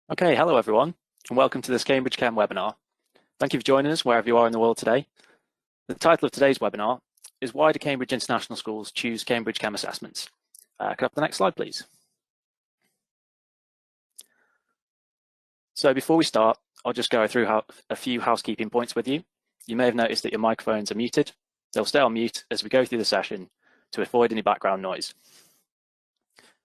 Okay, hello everyone, and welcome to this Cambridge CEM webinar. Thank you for joining us wherever you are in the world today. The title of today's webinar is Why do Cambridge International Schools choose Cambridge CEM assessments? Could I have the next slide, please? So before we start, I'll just go through a few housekeeping points with you. You may have noticed that your microphones are muted. They'll stay on mute as we go through the session to avoid any background noise.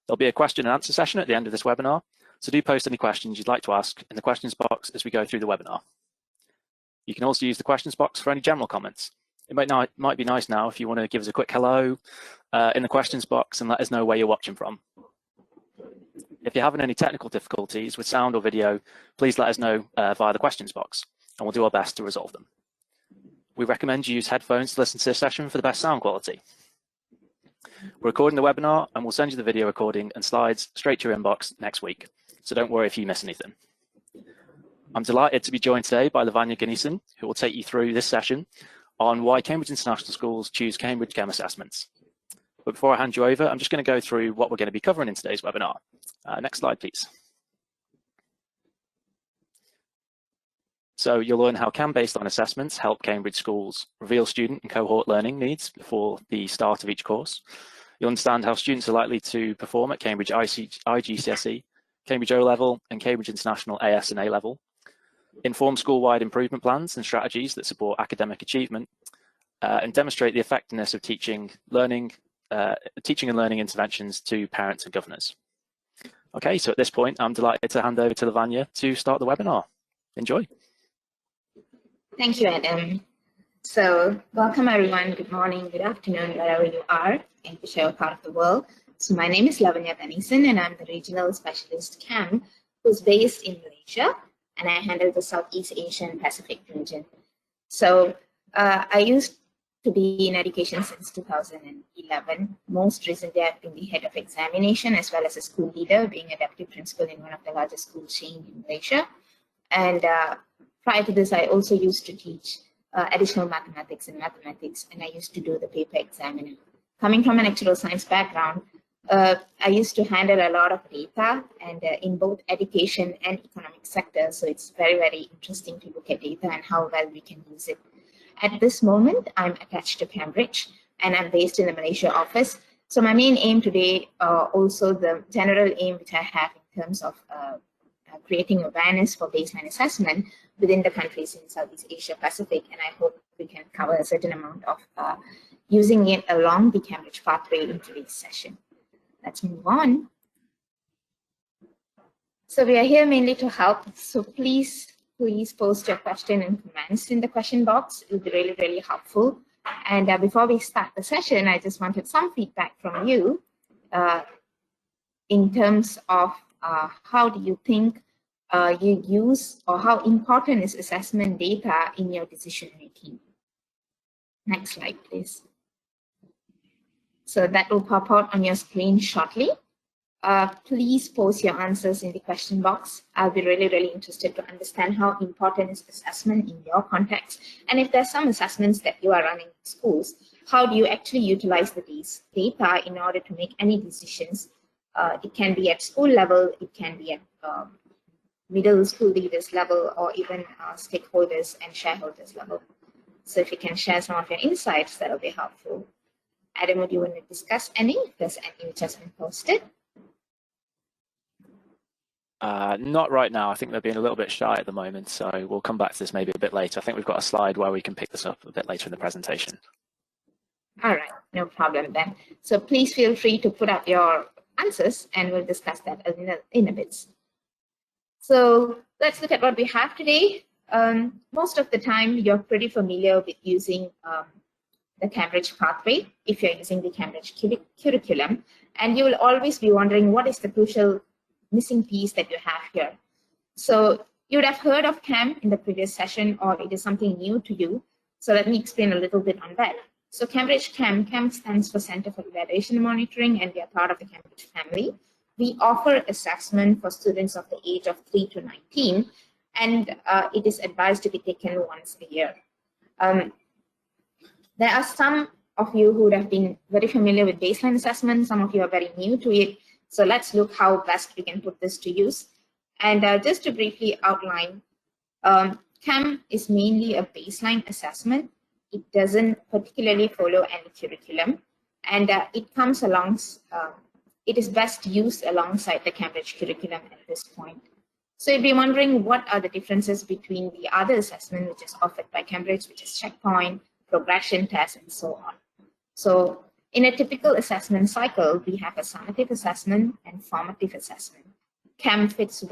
There'll be a question and answer session at the end of this webinar, so do post any questions you'd like to ask in the questions box as we go through the webinar. You can also use the questions box for any general comments. It might be nice now if you want to give us a quick hello in the questions box and let us know where you're watching from. If you're having any technical difficulties with sound or video, please let us know via the questions box, and we'll do our best to resolve them. We recommend you use headphones to listen to this session for the best sound quality. We're recording the webinar and we'll send you the video recording and slides straight to your inbox next week, so don't worry if you miss anything. I'm delighted to be joined today by Lavanya Ganesan, who will take you through this session on why Cambridge International Schools choose Cambridge CEM assessments. But before I hand you over, I'm just going to go through what we're going to be covering in today's webinar. Next slide, please. So you'll learn how CAM baseline assessments help Cambridge schools reveal student and cohort learning needs before the start of each course. You'll understand how students are likely to perform at Cambridge IGCSE, Cambridge O-level, and Cambridge International AS and A-level. Inform school-wide improvement plans and strategies that support academic achievement, and demonstrate the effectiveness of teaching and learning interventions to parents and governors. Okay, so at this point, I'm delighted to hand over to Lavanya to start the webinar. Enjoy. Thank you, Adam. So welcome everyone, good morning, good afternoon, wherever you are in whichever part of the world. So my name is Lavanya Ganesan and I'm the Regional Specialist CAM who's based in Malaysia, and I handle the Southeast Asia and Pacific region. So I used to be in education since 2011. Most recently, I've been the head of examination as well as a school leader, being a deputy principal in one of the largest school chains in Malaysia. And prior to this, I also used to teach additional mathematics and I used to do the paper examiner. Coming from an actuarial science background, I used to handle a lot of data and in both education and economic sectors. So it's very, very interesting to look at data and how well we can use it. At this moment, I'm attached to Cambridge and I'm based in the Malaysia office. So my main aim today, also the general aim which I have in terms of creating awareness for baseline assessment within the countries in Southeast Asia Pacific, and I hope we can cover a certain amount of using it along the Cambridge pathway in today's session. Let's move on. So we are here mainly to help, so please post your question and comments in the question box. It will be really, really helpful. And before we start the session, I just wanted some feedback from you in terms of how do you think you use, or how important is assessment data in your decision making? Next slide, please. So that will pop out on your screen shortly. Please post your answers in the question box. I'll be really, really interested to understand how important is assessment in your context. And if there's some assessments that you are running in schools, how do you actually utilize the data in order to make any decisions? It can be at school level, it can be at middle school leaders level, or even stakeholders and shareholders level. So if you can share some of your insights, that'll be helpful. Adam, would you want to discuss any? If there's any which has been posted? Not right now. I think they're being a little bit shy at the moment, so we'll come back to this maybe a bit later. I think we've got a slide where we can pick this up a bit later in the presentation. All right, no problem then. So please feel free to put up your answers and we'll discuss that in a bit. So let's look at what we have today. Most of the time, you're pretty familiar with using the Cambridge pathway if you're using the Cambridge curriculum, and you will always be wondering what is the crucial missing piece that you have here. So you would have heard of CAM in the previous session, or it is something new to you. So let me explain a little bit on that. So Cambridge CEM stands for Center for Evaluation and Monitoring, and we are part of the Cambridge family. We offer assessment for students of the age of 3 to 19, and it is advised to be taken once a year. There are some of you who would have been very familiar with baseline assessment. Some of you are very new to it. So let's look how best we can put this to use. And just to briefly outline, CAM is mainly a baseline assessment. It doesn't particularly follow any curriculum, and it comes along. It is best used alongside the Cambridge curriculum at this point. So you'd be wondering, what are the differences between the other assessment which is offered by Cambridge, which is checkpoint, progression test, and so on. So in a typical assessment cycle, we have a summative assessment and formative assessment. CAM fits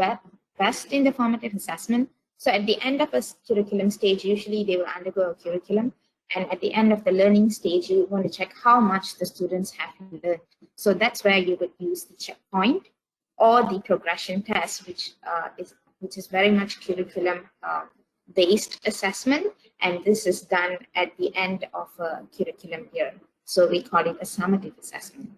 best in the formative assessment. So at the end of a curriculum stage, usually they will undergo a curriculum. And at the end of the learning stage, you want to check how much the students have learned. So that's where you would use the checkpoint or the progression test, which is very much curriculum based assessment. And this is done at the end of a curriculum year. So we call it a summative assessment.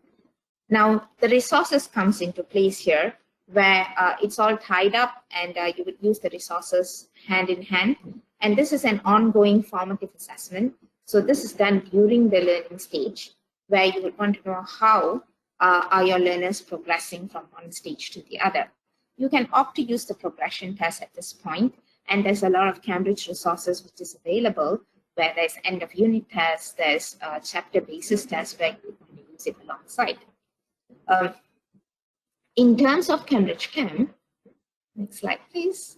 Now, the resources comes into place here, where it's all tied up, and you would use the resources hand in hand. And this is an ongoing formative assessment. So this is done during the learning stage, where you would want to know how are your learners progressing from one stage to the other. You can opt to use the progression test at this point, and there's a lot of Cambridge resources which is available, where there's end of unit tests, there's chapter basis tests where you can use it alongside. In terms of Cambridge CEM, next slide, please.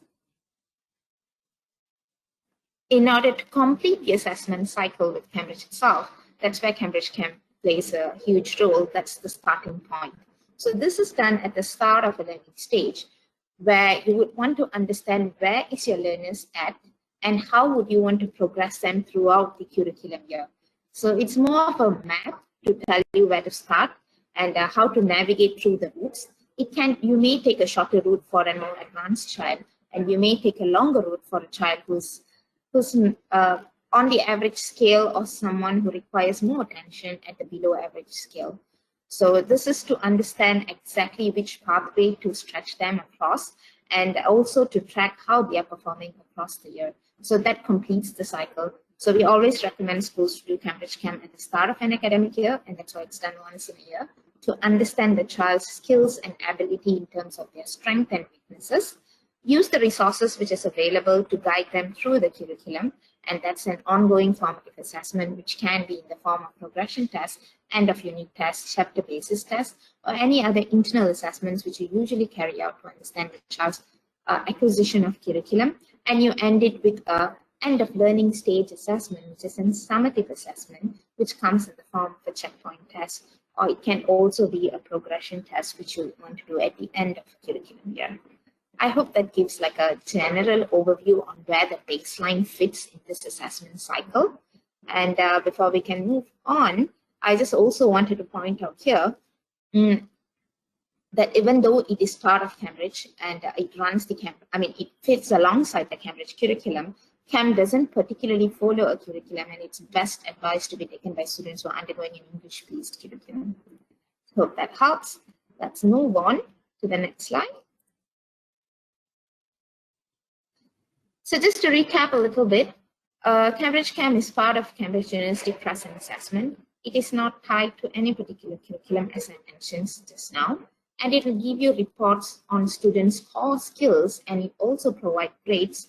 In order to complete the assessment cycle with Cambridge itself, that's where Cambridge CEM plays a huge role. That's the starting point. So this is done at the start of a learning stage, where you would want to understand where is your learners at and how would you want to progress them throughout the curriculum year. So it's more of a map to tell you where to start and how to navigate through the routes. You may take a shorter route for a more advanced child, and you may take a longer route for a child who's on the average scale, or someone who requires more attention at the below average scale. So this is to understand exactly which pathway to stretch them across, and also to track how they are performing across the year. So that completes the cycle. So we always recommend schools to do Cambridge CEM at the start of an academic year, and that's why it's done once in a year, to understand the child's skills and ability in terms of their strengths and weaknesses. Use the resources which is available to guide them through the curriculum, and that's an ongoing formative assessment, which can be in the form of progression tests, end of unit tests, chapter basis tests, or any other internal assessments which you usually carry out to understand the child's acquisition of curriculum. And you end it with a end of learning stage assessment, which is a summative assessment, which comes in the form of a checkpoint test, or it can also be a progression test, which you want to do at the end of the curriculum year. I hope that gives like a general overview on where the baseline fits in this assessment cycle. And before we can move on, I just also wanted to point out here that even though it is part of Cambridge and it fits alongside the Cambridge curriculum, CAM doesn't particularly follow a curriculum, and it's best advised to be taken by students who are undergoing an English-based curriculum. Hope that helps. Let's move on to the next slide. So just to recap a little bit, Cambridge CEM is part of Cambridge University Present Assessment. It is not tied to any particular curriculum, as I mentioned just now, and it will give you reports on students' core skills, and it also provides grades,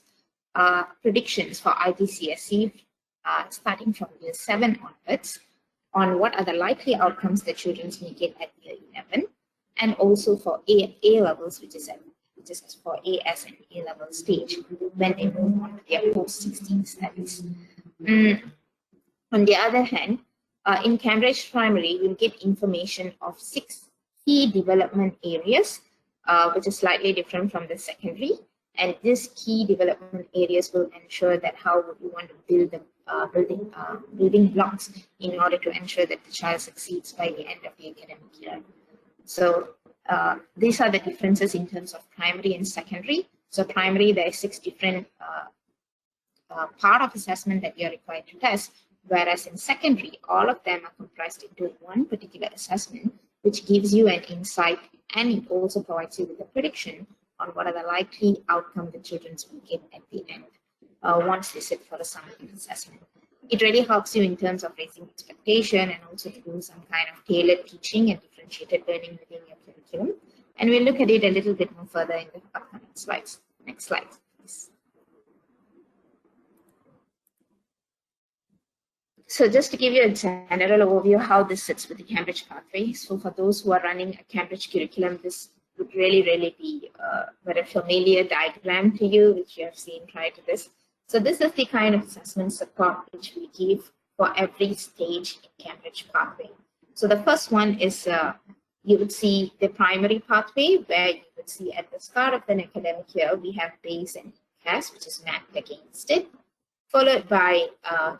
predictions for IGCSE starting from year 7 onwards, on what are the likely outcomes the children may get at year 11, and also for A levels, which is for AS and A-level stage, when they move on to their post-16 studies. On the other hand, in Cambridge Primary, you'll get information of 6 key development areas, which is slightly different from the secondary. And these key development areas will ensure that how would you want to build the building blocks in order to ensure that the child succeeds by the end of the academic year. So these are the differences in terms of primary and secondary. So primary, there are 6 different part of assessment that you're required to test, whereas in secondary, all of them are comprised into one particular assessment, which gives you an insight, and it also provides you with a prediction on what are the likely outcome the children will get at the end once they sit for a summative assessment. It really helps you in terms of raising expectation, and also to do some kind of tailored teaching and differentiated learning within your curriculum. And we'll look at it a little bit more further in the upcoming slides. Next slide, please. So just to give you a general overview how this sits with the Cambridge pathway. So for those who are running a Cambridge curriculum, this would really be a very familiar diagram to you, which you have seen prior to this. So this is the kind of assessment support which we give for every stage in Cambridge pathway. So the first one is you would see the primary pathway, where you would see at the start of an academic year, we have base and CAS, which is mapped against it, followed by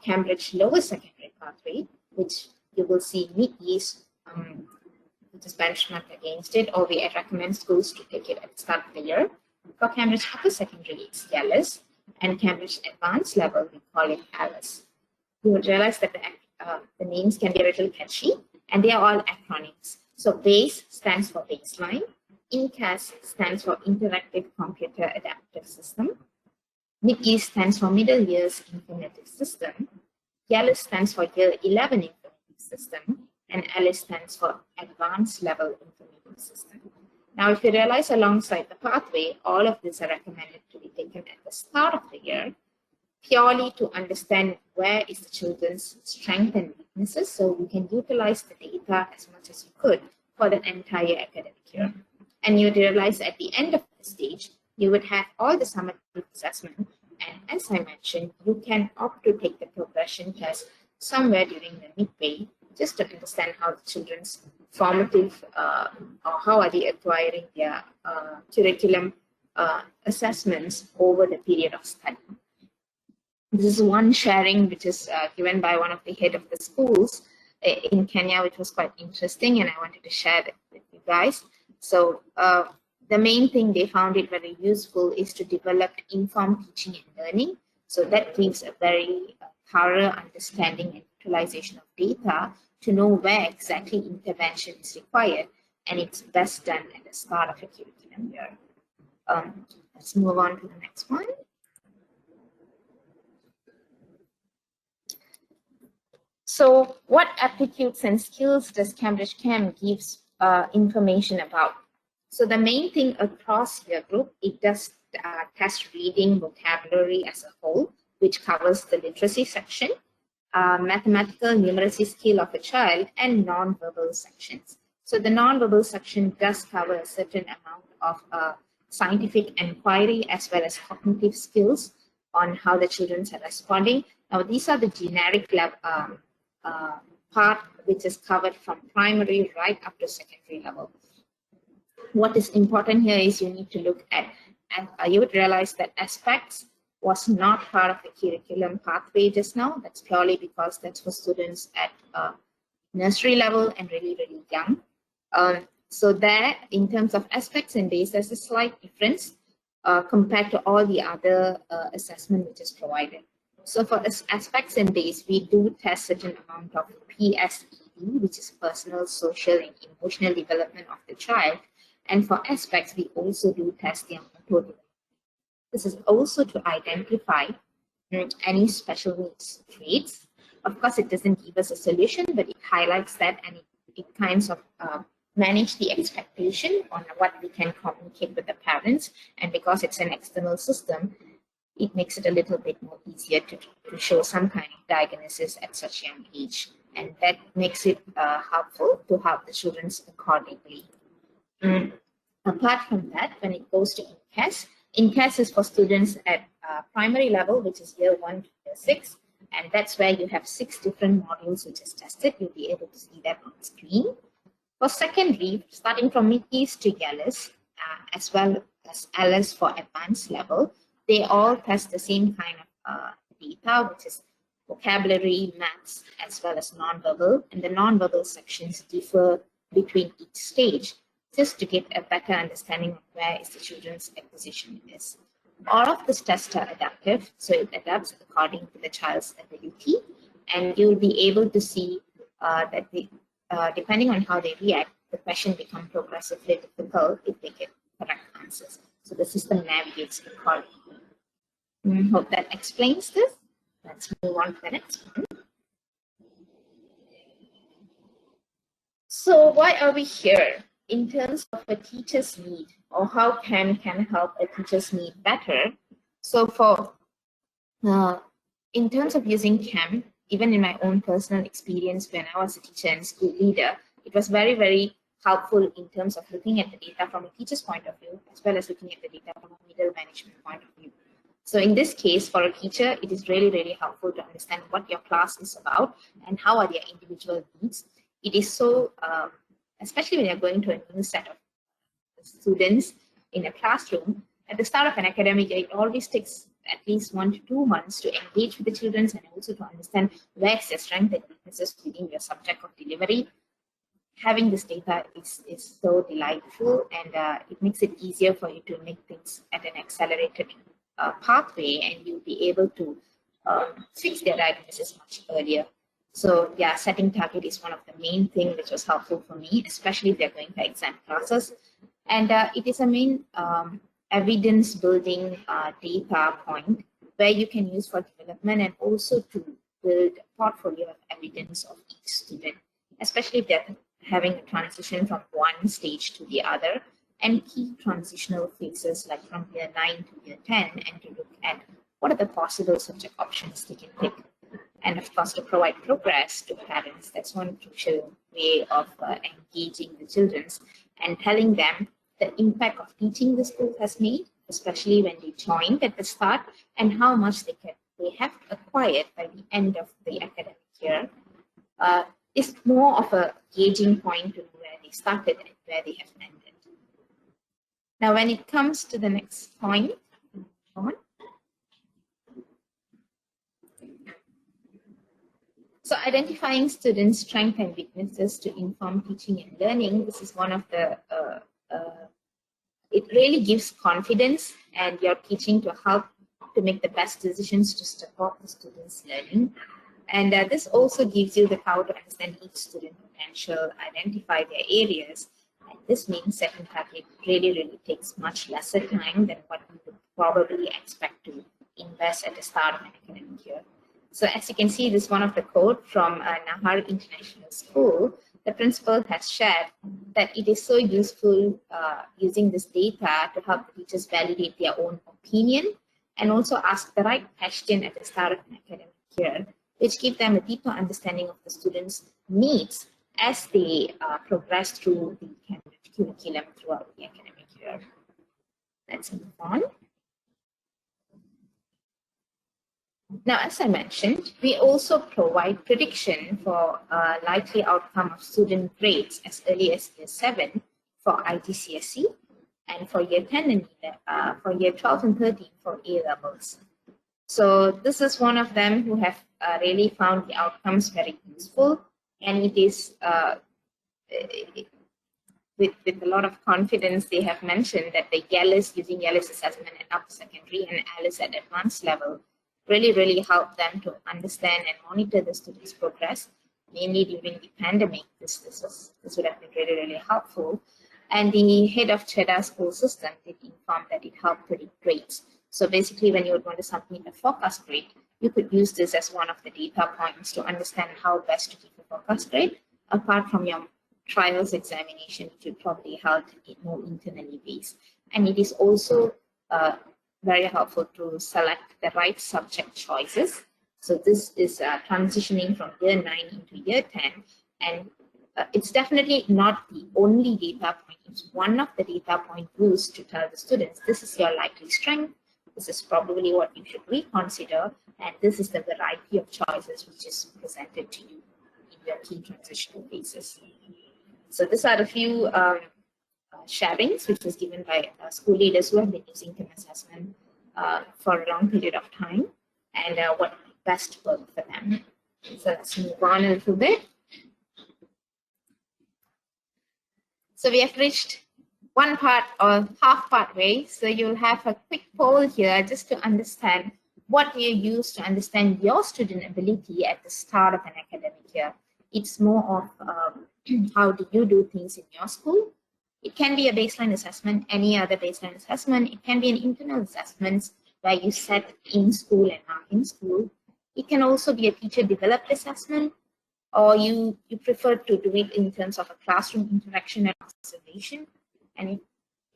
Cambridge lower secondary pathway, which you will see mid-years, which is benchmarked against it, or we recommend schools to take it at the start of the year. For Cambridge upper secondary, it's GALIS, and Cambridge advanced level, we call it ALICE. You will realize that the names can be a little catchy, and they are all acronyms. So BASE stands for baseline, INCAS stands for Interactive Computer Adaptive System, Mid-Year stands for Middle Years Informative System, GALIS stands for Year 11 Informative System, and ALICE stands for Advanced Level Informative System. Now, if you realize alongside the pathway, all of these are recommended to be taken at the start of the year, purely to understand where is the children's strength and weaknesses, so you can utilize the data as much as you could for the entire academic year. And you realize at the end of the stage, you would have all the summative assessment, and as I mentioned, you can opt to take the progression test somewhere during the midway, just to understand how the children's formative or how are they acquiring their curriculum assessments over the period of study. This is one sharing which is given by one of the head of the schools in Kenya, which was quite interesting, and I wanted to share that with you guys. So the main thing they found it very useful is to develop informed teaching and learning. So that gives a very thorough understanding and utilization of data to know where exactly intervention is required, and it's best done at the start of a curriculum year. Let's move on to the next one. So what aptitudes and skills does Cambridge CEM gives information about? So the main thing across your group, it does test reading vocabulary as a whole, which covers the literacy section, mathematical numeracy skill of a child, and non-verbal sections. So the non-verbal section does cover a certain amount of scientific inquiry as well as cognitive skills on how the children are responding. Now, these are the generic level, part which is covered from primary right up to secondary level. What is important here is you need to look at, and you would realize that aspects was not part of the curriculum pathway just now. That's purely because that's for students at nursery level and really young. So there, in terms of aspects and days, there's a slight difference compared to all the other assessment which is provided. So for aspects and days, we do test certain amount of PSED, which is personal, social, and emotional development of the child. And for aspects, we also do test their motor development. This is also to identify any special needs traits. Of course, it doesn't give us a solution, but it highlights that, and it kinds of manage the expectation on what we can communicate with the parents. And because it's an external system, it makes it a little bit more easier to show some kind of diagnosis at such a young age. And that makes it helpful to help the children accordingly. Apart from that, when it goes to INCAS is for students at primary level, which is year 1 to year 6. And that's where you have 6 different modules which is tested. You'll be able to see that on screen. For secondary, starting from mid-years to GALIS, as well as ALICE for advanced level, they all test the same kind of data, which is vocabulary, maths, as well as non-verbal. And the non-verbal sections differ between each stage, just to get a better understanding of where is the children's acquisition is. All of these tests are adaptive, so it adapts according to the child's ability, and you'll be able to see that they, depending on how they react, the question becomes progressively difficult if they get correct answers. So the system navigates accordingly. Hope that explains this. Let's move on to the next one. So why are we here? In terms of a teacher's need or how can help a teacher's need better. So in terms of using CAM, even in my own personal experience when I was a teacher and school leader, it was very, very helpful in terms of looking at the data from a teacher's point of view, as well as looking at the data from a middle management point of view. So in this case, for a teacher, it is really, really helpful to understand what your class is about and how are their individual needs. It is so, especially when you're going to a new set of students in a classroom, at the start of an academic year, it always takes at least 1 to 2 months to engage with the children and also to understand where's their strength and weaknesses within your subject of delivery. Having this data is so delightful, and it makes it easier for you to make things at an accelerated pathway, and you'll be able to fix their diagnosis much earlier. So yeah, setting target is one of the main things which was helpful for me, especially if they're going to exam classes. And it is a main evidence building data point where you can use for development and also to build a portfolio of evidence of each student, especially if they're having a transition from one stage to the other, and key transitional phases like from year 9 to year 10, and to look at what are the possible subject options they can pick. And of course, to provide progress to parents. That's one crucial way of engaging the children and telling them the impact of teaching the school has made, especially when they joined at the start, and how much they have acquired by the end of the academic year. Is more of a gauging point to where they started and where they have ended. Now, when it comes to the next point, so identifying students' strengths and weaknesses to inform teaching and learning, this is one of the, it really gives confidence, and your teaching to help to make the best decisions to support the students' learning. And this also gives you the power to understand each student potential, identify their areas. And this means setting target really takes much lesser time than what you would probably expect to invest at the start of an academic year. So as you can see, this is one of the code from Nahar International School. The principal has shared that it is so useful using this data to help the teachers validate their own opinion and also ask the right question at the start of an academic year, which give them a deeper understanding of the students' needs as they progress through the Cambridge curriculum throughout the academic year. Let's move on. Now, as I mentioned, we also provide prediction for likely outcome of student grades as early as year 7 for IGCSE, and for year 10 and for year 12 and 13 for A levels. So this is one of them who have really found the outcomes very useful, and it is with a lot of confidence they have mentioned that the YELIS, using YELIS assessment at upper secondary and ALICE at advanced level, really help them to understand and monitor the students' progress, mainly during the pandemic. This would have been really helpful. And the head of Cheddar school system did inform that it helped predict grades. So basically, when you would want to submit a forecast grade, you could use this as one of the data points to understand how best to give a forecast grade, apart from your trials examination, which would probably held it more internally based. And it is also very helpful to select the right subject choices. So this is transitioning from year 9 into year 10, and it's definitely not the only data point. It's one of the data point used to tell the students, this is your likely strength, this is probably what you should reconsider, and this is the variety of choices which is presented to you in your key transitional phases. So these are a few sharings which was given by school leaders who have been using TIM assessment for a long period of time, and what best worked for them. So let's move on a little bit. So we have reached one part or half part way. So you'll have a quick poll here just to understand what you use to understand your student ability at the start of an academic year. It's more of how do you do things in your school. It can be a baseline assessment, any other baseline assessment. It can be an internal assessment where you set in school and not in school. It can also be a teacher developed assessment, or you prefer to do it in terms of a classroom interaction and observation. And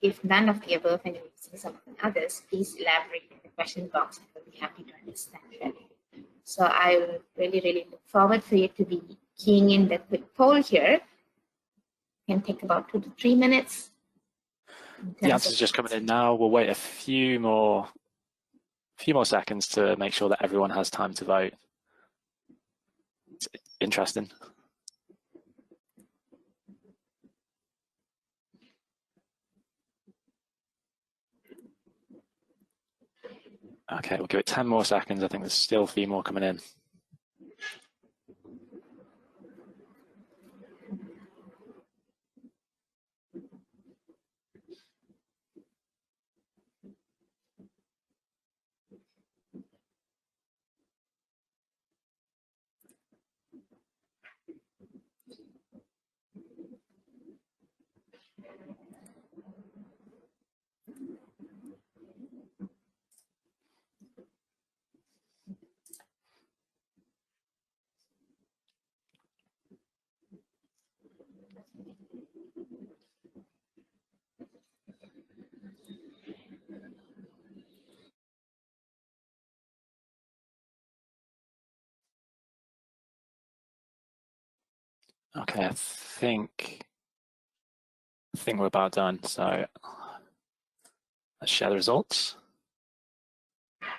If none of the above and you're using some of the others, please elaborate in the question box and we'll be happy to understand that. So I will really look forward for you to be keying in the quick poll here. It can take about 2 to 3 minutes. The answers are just coming in now. We'll wait a few more seconds to make sure that everyone has time to vote. It's interesting. Okay, we'll give it 10 more seconds. I think there's still a few more coming in. Okay, I think we're about done. So let's share the results.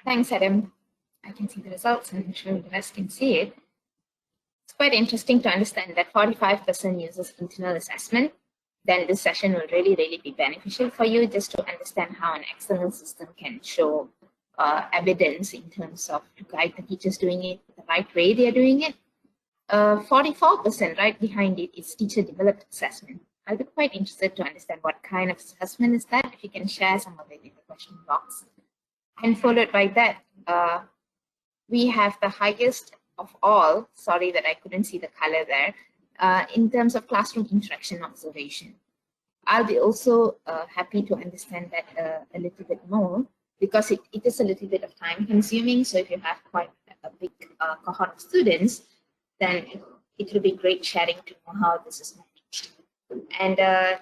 Thanks, Adam. I can see the results and I'm sure the rest can see it. It's quite interesting to understand that 45% uses internal assessment. Then this session will really be beneficial for you just to understand how an external system can show evidence in terms of to guide the teachers doing it the right way they're doing it. 44% right behind it is teacher developed assessment. I'll be quite interested to understand what kind of assessment is that, if you can share some of it in the question box. And followed by that, we have the highest of all, sorry that I couldn't see the color there, in terms of classroom interaction observation. I'll be also happy to understand that a little bit more, because it is a little bit of time consuming. So if you have quite a big cohort of students, then it will be great sharing to know how this is managed. And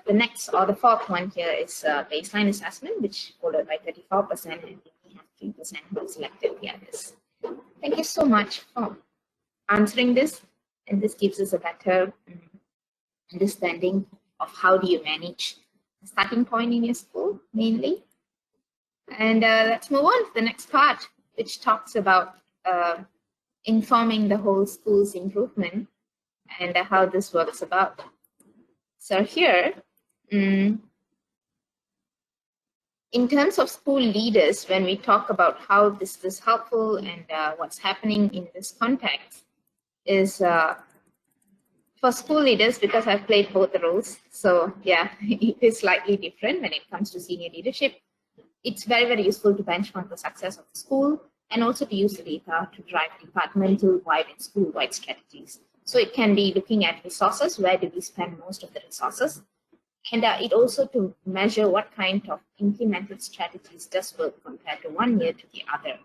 the next or the fourth one here is baseline assessment, which followed by 34%, and we have 3% who selected the others. Thank you so much for answering this, and this gives us a better understanding of how do you manage the starting point in your school mainly. And let's move on to the next part, which talks about informing the whole school's improvement and how this works about. So here, in terms of school leaders, when we talk about how this is helpful and what's happening in this context, is for school leaders, because I've played both the roles, so yeah, it is slightly different when it comes to senior leadership. It's very useful to benchmark the success of the school and also to use the data to drive departmental-wide and school-wide strategies. So it can be looking at resources, where do we spend most of the resources, and it also to measure what kind of implemented strategies does work compared to one year to the other.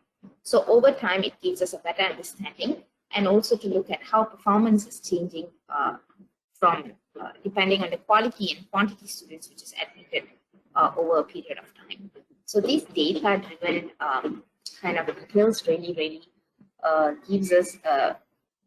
So over time, it gives us a better understanding, and also to look at how performance is changing from depending on the quality and quantity of students which is admitted over a period of time. So these data-driven kind of details really gives us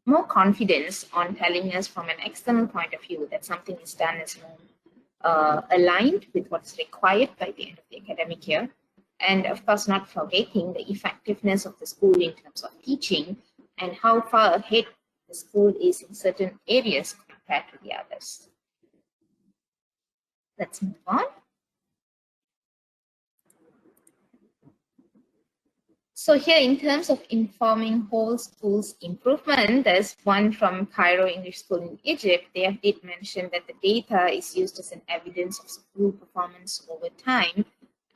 more confidence on telling us from an external point of view that something is done as more aligned with what's required by the end of the academic year. And of course, not forgetting the effectiveness of the school in terms of teaching and how far ahead the school is in certain areas compared to the others. Let's move on. So here, in terms of informing whole school's improvement, there's one from Cairo English School in Egypt. They did mention that the data is used as an evidence of school performance over time,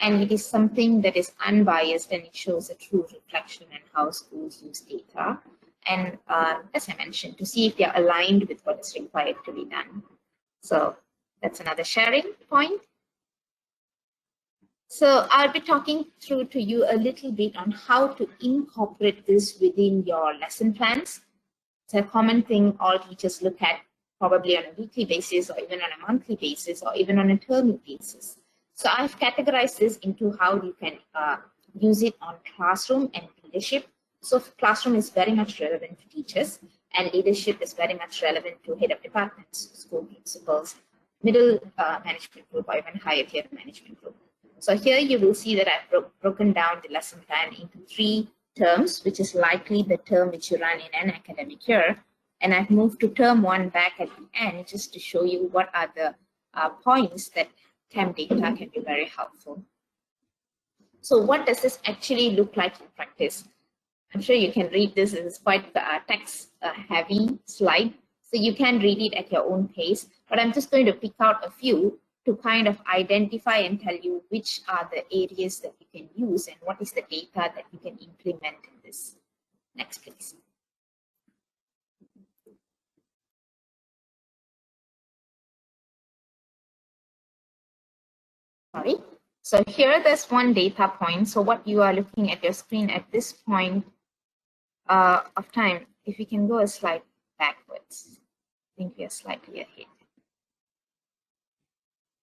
and it is something that is unbiased and it shows a true reflection on how schools use data. And as I mentioned, to see if they're aligned with what is required to be done. So that's another sharing point. So I'll be talking through to you a little bit on how to incorporate this within your lesson plans. It's a common thing all teachers look at probably on a weekly basis or even on a monthly basis or even on a term basis. So I've categorized this into how you can use it on classroom and leadership. So classroom is very much relevant to teachers, and leadership is very much relevant to head of departments, school principals, middle management group, or even higher tier management group. So here you will see that I've broken down the lesson plan into 3 terms, which is likely the term which you run in an academic year. And I've moved to term 1 back at the end just to show you what are the points that term data can be very helpful. So what does this actually look like in practice? I'm sure you can read this. It's quite a text-heavy slide, so you can read it at your own pace. But I'm just going to pick out a few to kind of identify and tell you which are the areas that you can use and what is the data that you can implement in this. Next, please. Sorry. So here there's one data point. So what you are looking at your screen at this point of time, if we can go a slide backwards, I think we are slightly ahead.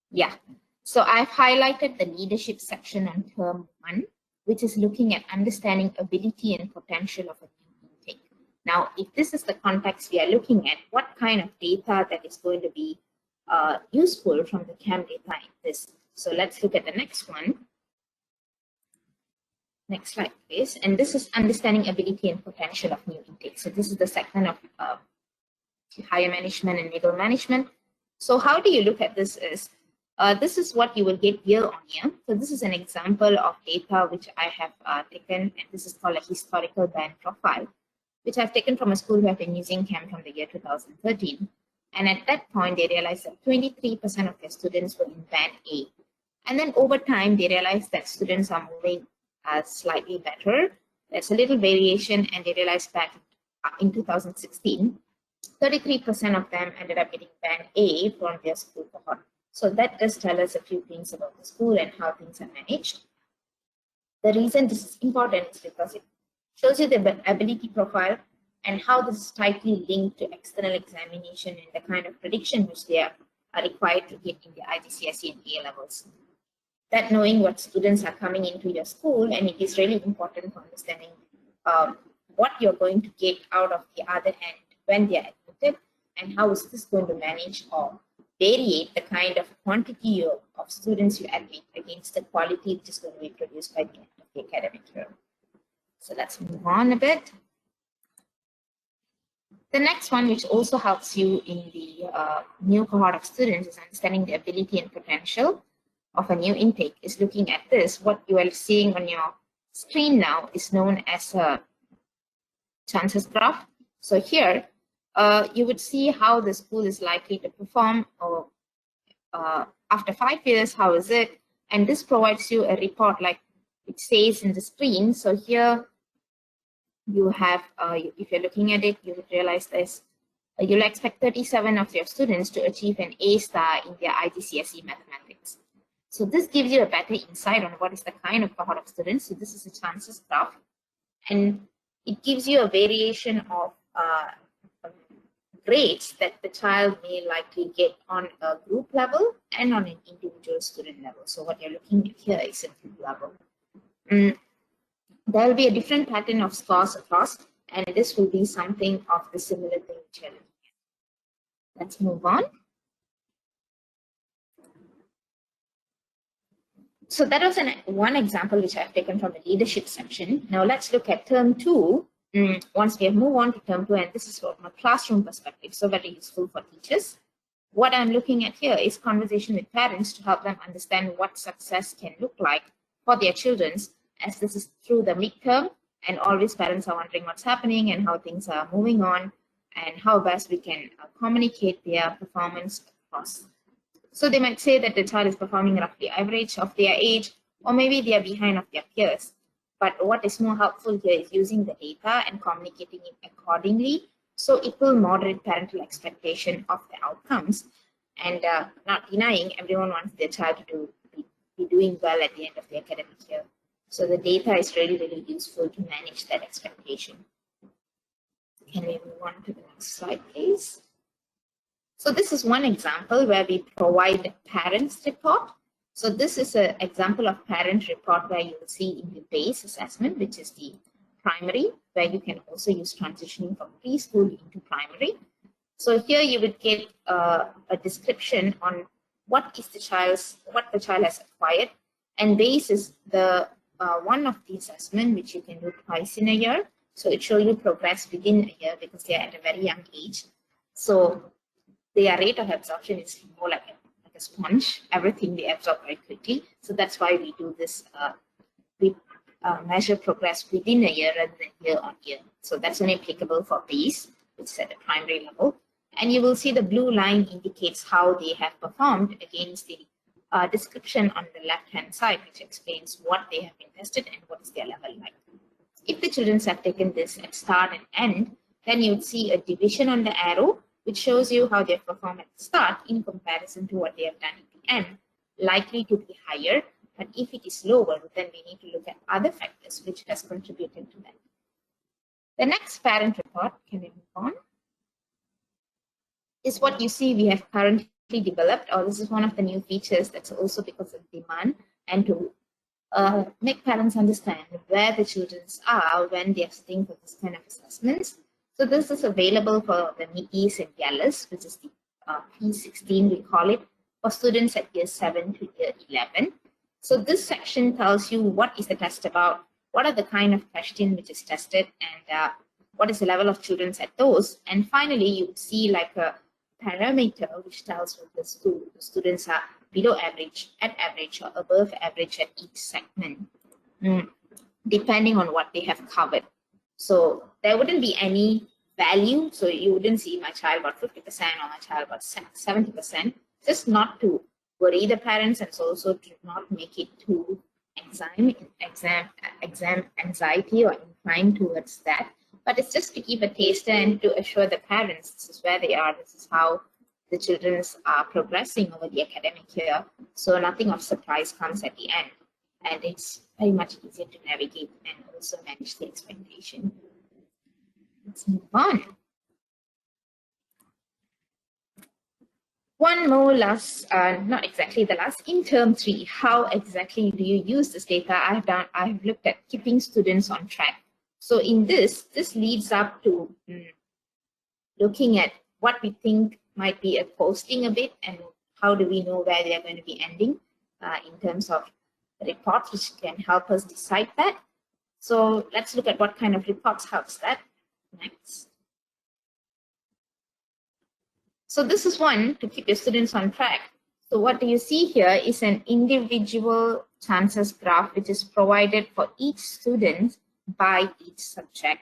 Yeah, so I've highlighted the leadership section on term 1, which is looking at understanding ability and potential of a new intake. Now, if this is the context we are looking at, what kind of data that is going to be useful from the CAM data in this? So let's look at the next one. Next slide, please. And this is understanding ability and potential of new intake. So this is the segment of higher management and middle management. So how do you look at this this is what you will get year on year. So this is an example of data which I have taken, and this is called a historical band profile, which I've taken from a school who have been using CAM from the year 2013. And at that point, they realized that 23% of their students were in band A. And then over time, they realized that students are moving slightly better. There's a little variation, and they realized that in 2016, 33% of them ended up getting band A from their school cohort. So that does tell us a few things about the school and how things are managed. The reason this is important is because it shows you the ability profile and how this is tightly linked to external examination and the kind of prediction which they are required to get in the IGCSE and A levels. That knowing what students are coming into your school, and it is really important for understanding what you're going to get out of the other end when they are admitted, and how is this going to manage or variate the kind of quantity of students you admit against the quality which is going to be produced by the end of the academic year. So let's move on a bit. The next one, which also helps you in the new cohort of students, is understanding the ability and potential of a new intake, is looking at this. What you are seeing on your screen now is known as a chances graph. So here, you would see how the school is likely to perform or after 5 years, how is it? And this provides you a report like it says in the screen. So here you have, if you're looking at it, you would realize this. You'll expect 37 of your students to achieve an A star in their IGCSE mathematics. So this gives you a better insight on what is the kind of cohort of students. So this is a chances graph. And it gives you a variation of grades that the child may likely get on a group level and on an individual student level. So what you're looking at here is a group level. There will be a different pattern of scores across, and this will be something of the similar thing which you're looking at. Let's move on. So that was one example which I've taken from the leadership section. Now let's look at term 2. Once we have moved on to term 2, and this is from a classroom perspective, so very useful for teachers. What I'm looking at here is conversation with parents to help them understand what success can look like for their children, as this is through the midterm, and always parents are wondering what's happening and how things are moving on and how best we can communicate their performance across. So they might say that the child is performing roughly average of their age, or maybe they are behind of their peers. But what is more helpful here is using the data and communicating it accordingly, so it will moderate parental expectation of the outcomes, and not denying everyone wants their child to be doing well at the end of the academic year. So the data is really, really useful to manage that expectation. Can we move on to the next slide, please? So this is one example where we provide parents report. So this is an example of parent report where you will see in the base assessment, which is the primary, where you can also use transitioning from preschool into primary. So here you would get a description on what the child has acquired, and base is the one of the assessment which you can do twice in a year. So it shows you progress within a year because they are at a very young age. So their rate of absorption is more like a sponge. Everything they absorb very quickly. So that's why we do this. We measure progress within a year rather than year on year. So that's only applicable for base, which is at the primary level. And you will see the blue line indicates how they have performed against the description on the left-hand side, which explains what they have been tested and what is their level like. If the children have taken this at start and end, then you would see a division on the arrow, which shows you how they have performed at the start in comparison to what they have done at the end, likely to be higher. But if it is lower, then we need to look at other factors which has contributed to that. The next parent report, can we move on, is what you see we have currently developed, or this is one of the new features that's also because of demand and to make parents understand where the children are when they are sitting for this kind of assessments. So this is available for the MITIs and GALAs, which is the P16 we call it, for students at year 7 to year 11. So this section tells you what is the test about, what are the kind of question which is tested, and what is the level of children at those. And finally, you see like a parameter which tells you the students are below average, at average, or above average at each segment, depending on what they have covered. So there wouldn't be any value. So you wouldn't see my child got 50% or my child got 70%, just not to worry the parents and also to not make it too exam anxiety or inclined towards that. But it's just to keep a taster and to assure the parents this is where they are, this is how the children are progressing over the academic year. So nothing of surprise comes at the end. And it's very much easier to navigate and also manage the expectation. Let's move on. One more last, not exactly the last, in term 3, how exactly do you use this data? I've looked at keeping students on track. So in this leads up to looking at what we think might be a posting a bit and how do we know where they're going to be ending in terms of reports, which can help us decide that. So let's look at what kind of reports helps that. Next. So this is one to keep your students on track. So what do you see here is an individual chances graph which is provided for each student by each subject.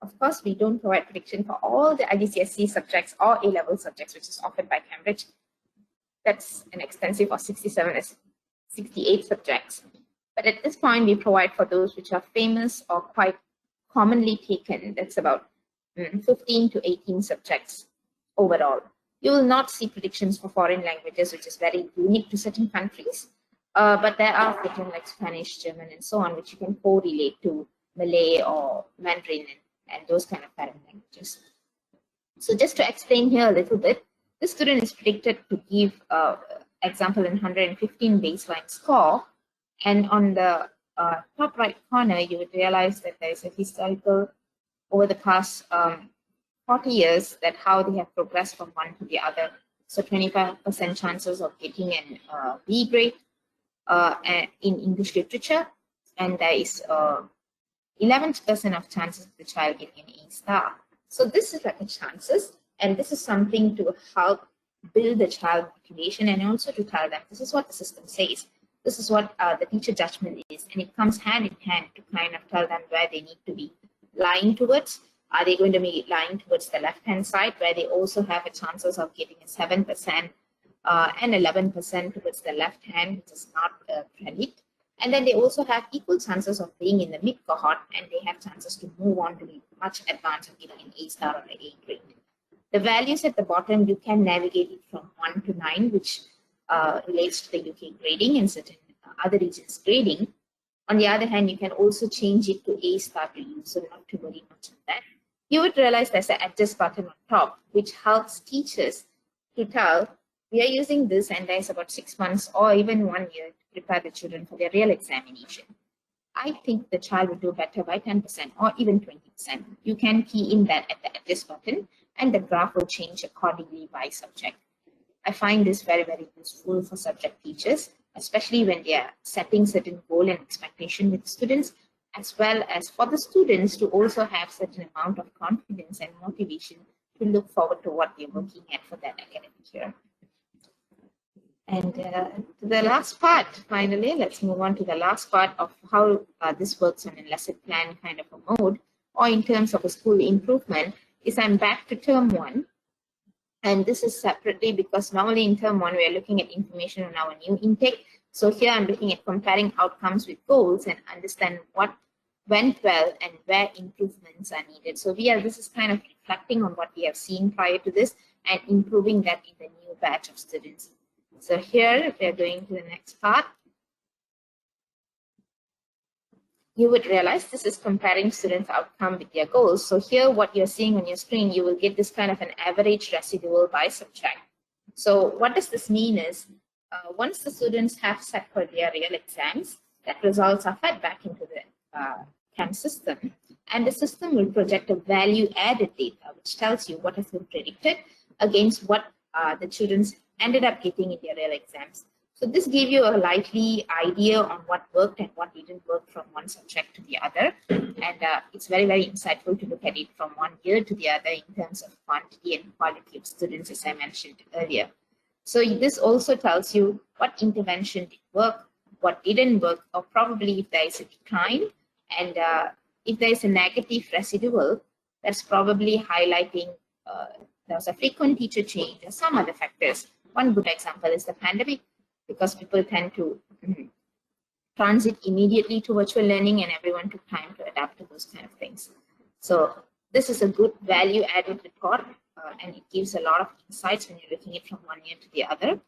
Of course, we don't provide prediction for all the IGCSE subjects or A-level subjects, which is offered by Cambridge. That's an extensive of 68 subjects. But at this point, we provide for those which are famous or quite commonly taken. That's about 15 to 18 subjects overall. You will not see predictions for foreign languages, which is very unique to certain countries. But there are written like Spanish, German, and so on, which you can correlate to Malay or Mandarin and those kind of foreign languages. So just to explain here a little bit, this student is predicted to give example in 115 baseline score. And on the top right corner, you would realize that there is a historical over the past 40 years that how they have progressed from one to the other. So 25% chances of getting an B grade in English literature, and there is 11% of chances of the child getting an A star. So this is like a chances, and this is something to help build the child motivation and also to tell them this is what the system says. This is what the teacher judgment is, and it comes hand in hand to kind of tell them where they need to be lying towards. Are they going to be lying towards the left-hand side where they also have a chances of getting a 7% and 11% towards the left hand, which is not a credit. And then they also have equal chances of being in the mid cohort, and they have chances to move on to be much advanced of getting an A star or an A grade. The values at the bottom, you can navigate it from 1 to 9, which relates to the UK grading and certain other regions grading. On the other hand, you can also change it to A star to you, so not to worry much on that. You would realize there's an adjust button on top, which helps teachers to tell we are using this, and there's about 6 months or even 1 year to prepare the children for their real examination. I think the child will do better by 10% or even 20%. You can key in that at the adjust button, and the graph will change accordingly by subject. I find this very, very useful for subject teachers, especially when they are setting certain goal and expectation with students, as well as for the students to also have certain amount of confidence and motivation to look forward to what they're working at for that academic year. And the last part, finally, let's move on to the last part of how this works on a lesson plan kind of a mode, or in terms of a school improvement, is I'm back to term 1. And this is separately because normally in term 1, we are looking at information on our new intake. So here I'm looking at comparing outcomes with goals and understand what went well and where improvements are needed. So this is kind of reflecting on what we have seen prior to this and improving that in the new batch of students. So here we are going to the next part. You would realize this is comparing students' outcome with their goals. So here what you're seeing on your screen, you will get this kind of an average residual by subtract. So what does this mean is, once the students have sat for their real exams, that results are fed back into the CAM system. And the system will project a value-added data, which tells you what has been predicted against what the children ended up getting in their real exams. So this gave you a lively idea on what worked and what didn't work from one subject to the other. And it's very, very insightful to look at it from 1 year to the other in terms of quantity and quality of students, as I mentioned earlier. So this also tells you what intervention did work, what didn't work, or probably if there is a decline. And if there is a negative residual, that's probably highlighting there's a frequent teacher change or some other factors. One good example is the pandemic, because people tend to transit immediately to virtual learning and everyone took time to adapt to those kind of things. So this is a good value-added report and it gives a lot of insights when you're looking at it from 1 year to the other.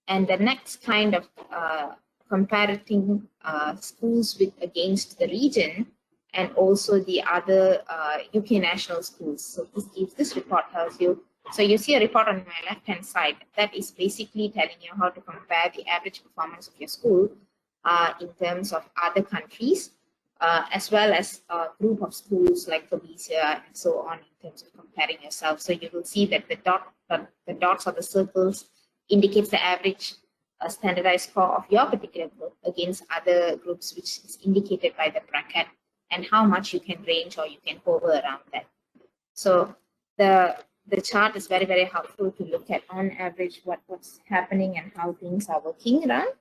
And the next kind of comparing schools against the region and also the other UK national schools. So this report tells you. So you see a report on my left-hand side that is basically telling you how to compare the average performance of your school in terms of other countries, as well as a group of schools like Felicia and so on in terms of comparing yourself. So you will see that the dots or the circles indicates the average standardized score of your particular group against other groups, which is indicated by the bracket, and how much you can range or you can hover around that. So the chart is very, very helpful to look at on average what's happening and how things are working around.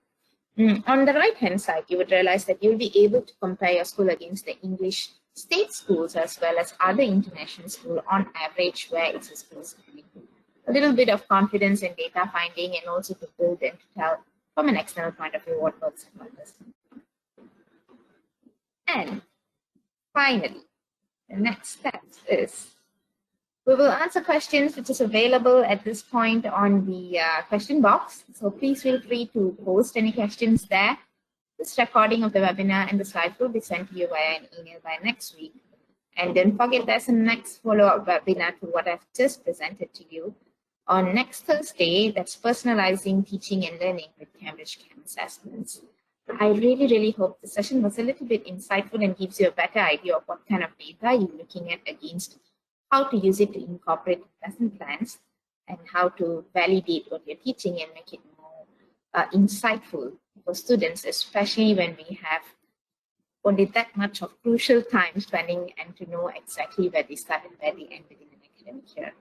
On the right-hand side, you would realize that you'll be able to compare your school against the English state schools as well as other international schools on average where it's exclusively. A little bit of confidence in data finding and also to build and to tell from an external point of view what works and what doesn't. And finally, the next step is we will answer questions which is available at this point on the question box. So please feel free to post any questions there. This recording of the webinar and the slides will be sent to you via an email by next week. And don't forget there's a next follow-up webinar to what I've just presented to you on next Thursday. That's personalizing teaching and learning with Cambridge CEM assessments. I really, really hope the session was a little bit insightful and gives you a better idea of what kind of data you're looking at against how to use it to incorporate lesson plans and how to validate what you're teaching and make it more insightful for students, especially when we have only that much of crucial time spending and to know exactly where they start and where they end within an academic year.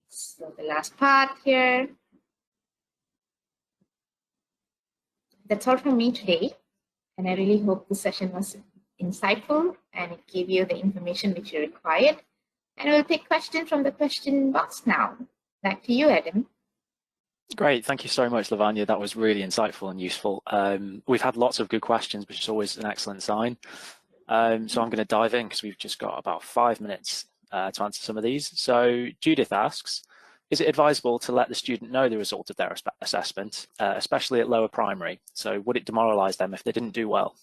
So the last part here. That's all from me today. And I really hope this session was insightful and it gave you the information which you required. And we'll take questions from the question box now. Back to you, Adam. Great. Thank you so much, Lavanya. That was really insightful and useful. We've had lots of good questions, which is always an excellent sign. So I'm going to dive in because we've just got about 5 minutes to answer some of these. So Judith asks, is it advisable to let the student know the result of their assessment, especially at lower primary? So would it demoralize them if they didn't do well?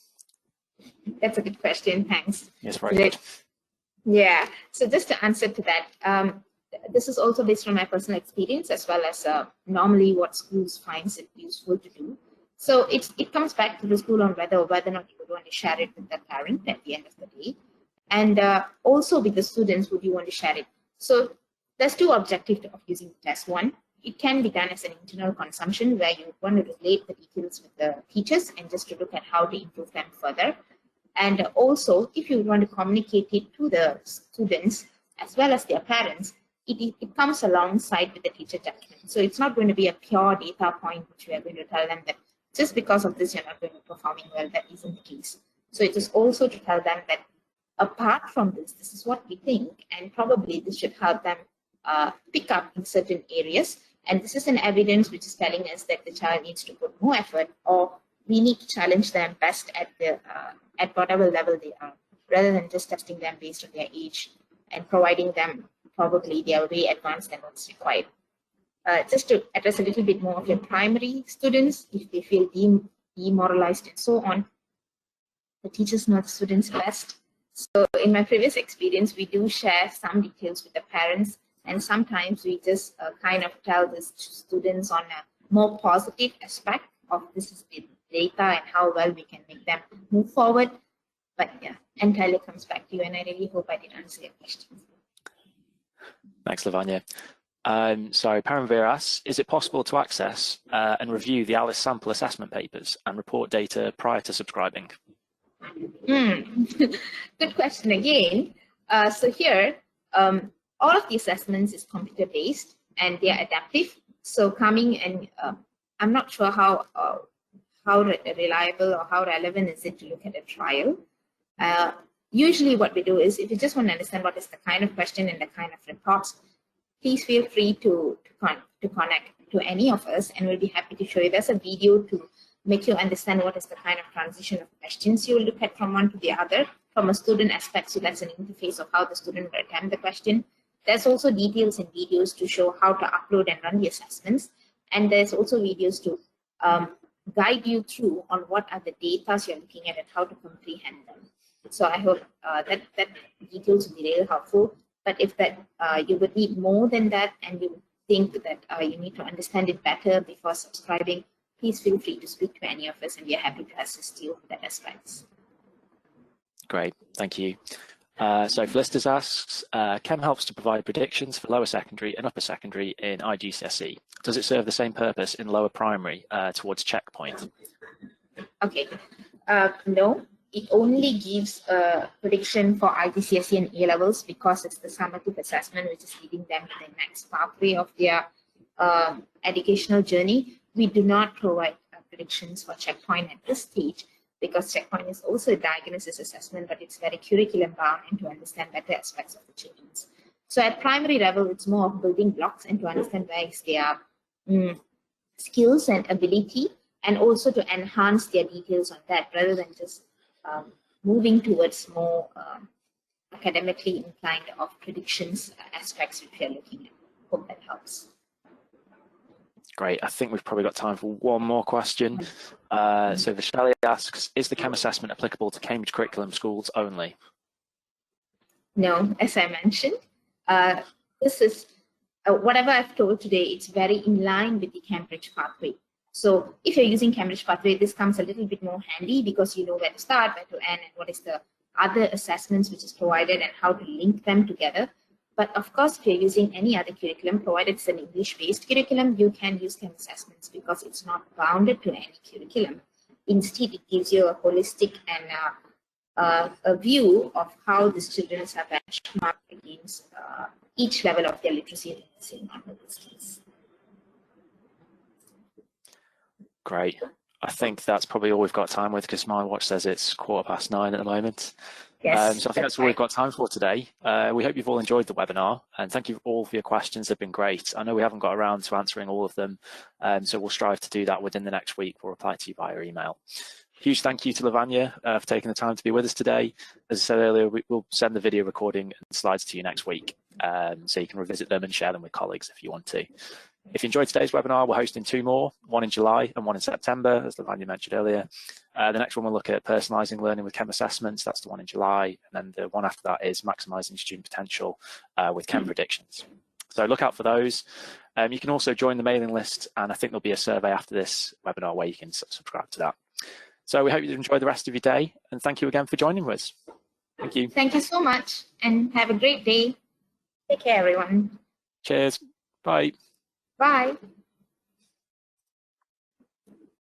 That's a good question. Thanks. Yes, very good. Yeah, so just to answer to that, this is also based on my personal experience as well as normally what schools finds it useful to do. So it comes back to the school on whether or not you would want to share it with the parent at the end of the day. And also with the students, would you want to share it? So there's two objectives of using the test. One, it can be done as an internal consumption where you want to relate the details with the teachers and just to look at how to improve them further. And also, if you want to communicate it to the students as well as their parents, it comes alongside with the teacher judgment. So it's not going to be a pure data point which we are going to tell them that just because of this you're not going to be performing well. That isn't the case. So it is also to tell them that apart from this is what we think, and probably this should help them pick up in certain areas. And this is an evidence which is telling us that the child needs to put more effort, or we need to challenge them best at the at whatever level they are, rather than just testing them based on their age and providing them probably they are way advanced than what's required. Just to address a little bit more of your primary students, if they feel demoralized and so on, the teachers know the students best. So in my previous experience, we do share some details with the parents, and sometimes we just kind of tell the students on a more positive aspect of this is the data and how well we can make them move forward. But yeah, entirely comes back to you, and I really hope I did answer your question. Thanks, Lavanya. So Paramveer asks, is it possible to access and review the ALICE sample assessment papers and report data prior to subscribing? Good question again. So here, all of the assessments is computer-based and they are adaptive. So coming and I'm not sure how reliable or how relevant is it to look at a trial. Usually what we do is, if you just want to understand what is the kind of question and the kind of reports, please feel free to connect to any of us, and we'll be happy to show you. There's a video to make you understand what is the kind of transition of questions you look at from one to the other from a student aspect. So that's an interface of how the student will attempt the question. There's also details and videos to show how to upload and run the assessments. And there's also videos to guide you through on what are the data you're looking at and how to comprehend them. So I hope that details will be really helpful. But if that you would need more than that, and you think that you need to understand it better before subscribing, please feel free to speak to any of us, and we are happy to assist you with that aspects. Great, thank you. So Felicitas asks, Chem helps to provide predictions for lower secondary and upper secondary in IGCSE. Does it serve the same purpose in lower primary towards checkpoint? Okay, no. It only gives a prediction for IGCSE and A levels because it's the summative assessment which is leading them to the next pathway of their educational journey. We do not provide predictions for checkpoint at this stage because checkpoint is also a diagnosis assessment, but it's very curriculum bound and to understand better aspects of the children. So at primary level, it's more of building blocks and to understand where is their skills and ability, and also to enhance their details on that rather than just moving towards more academically inclined of predictions aspects which we are looking at. Hope that helps. Great. I think we've probably got time for one more question. So Vishali asks, is the Chem assessment applicable to Cambridge curriculum schools only? No, as I mentioned, this is whatever I've told today, it's very in line with the Cambridge pathway. So if you're using Cambridge pathway, this comes a little bit more handy because you know where to start, where to end, and what is the other assessments which is provided and how to link them together. But of course, if you're using any other curriculum, provided it's an English-based curriculum, you can use Chem assessments because it's not bounded to any curriculum. Instead, it gives you a holistic and a view of how these children are benchmarked against each level of their literacy and literacy skills. Great. I think that's probably all we've got time with because my watch says it's 9:15 at the moment. Yes, so I think that's all we've got time for today. We hope you've all enjoyed the webinar, and thank you all for your questions. They've been great. I know we haven't got around to answering all of them, so we'll strive to do that within the next week. We'll reply to you via email. Huge thank you to Lavanya for taking the time to be with us today. As I said earlier, we'll send the video recording and slides to you next week, so you can revisit them and share them with colleagues if you want to. If you enjoyed today's webinar, we're hosting 2 more, one in July and one in September, as Lavanya mentioned earlier. The next one will look at personalising learning with Chem assessments. That's the one in July. And then the one after that is maximising student potential with Chem predictions. So look out for those. You can also join the mailing list, and I think there'll be a survey after this webinar where you can subscribe to that. So we hope you enjoy the rest of your day, and thank you again for joining us. Thank you. Thank you so much, and have a great day. Take care, everyone. Cheers. Bye. Bye.